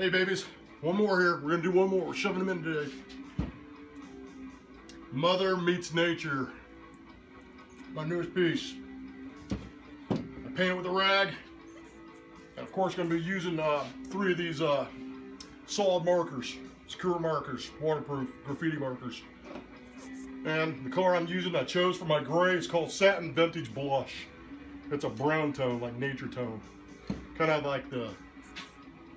Hey babies, one more here. We're gonna do one more. We're shoving them in today. Mother Meets Nature. My newest piece. I paint it with a rag. And of course, gonna be using 3 of these solid markers, secure markers, waterproof graffiti markers. And the color I'm using, I chose for my gray, is called Satin Vintage Blush. It's a brown tone, like nature tone. Kind of like the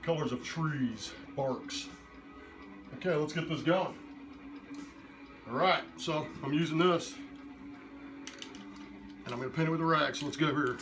colors of trees, barks. Okay, let's get this going. All right, so I'm using this, and I'm gonna paint it with a rag, so let's go here.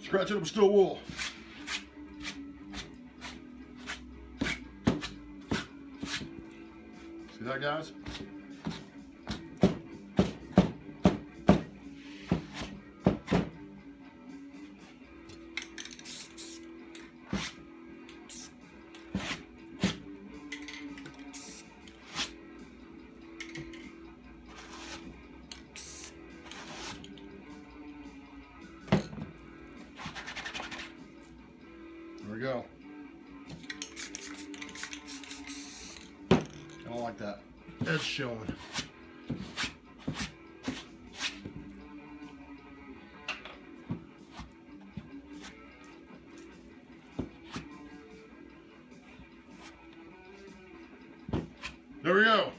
Scratch it up with steel wool. See that, guys? There we go. I don't like that edge showing. There we go.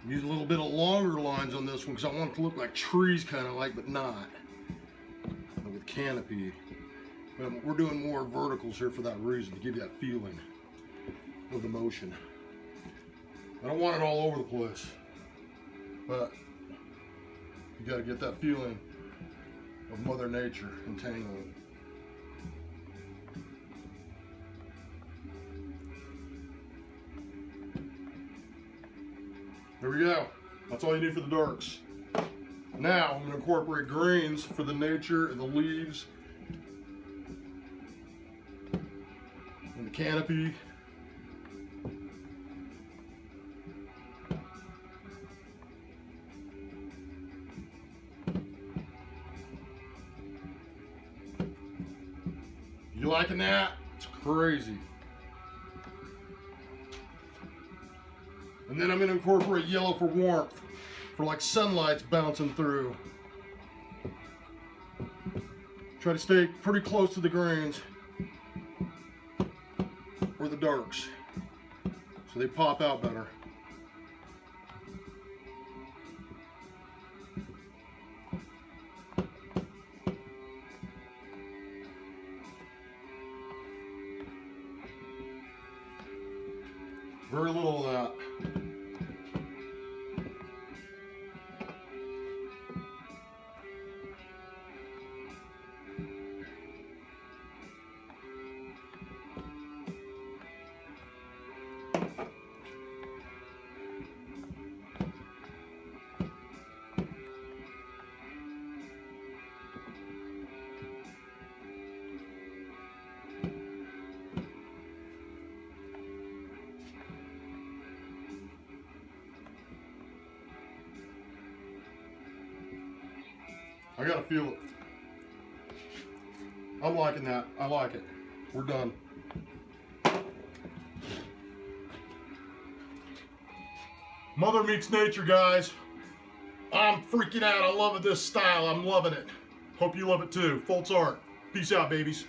Use a little bit of longer lines on this one because I want it to look like trees, kind of like, but not. With canopy. But we're doing more verticals here for that reason, to give you that feeling of the motion. I don't want it all over the place, but you got to get that feeling of Mother Nature entangling. There we go. That's all you need for the darks. Now I'm going to incorporate greens for the nature and the leaves and the canopy. You liking that? It's crazy. And then I'm going to incorporate yellow for warmth, for like sunlight's bouncing through. Try to stay pretty close to the greens or the darks so they pop out better. Very little of that. I gotta feel it. I'm liking that. I like it. We're done. Mother Meets Nature, guys. I'm freaking out. I love this style. I'm loving it. Hope you love it too. Foltz art. Peace out, babies.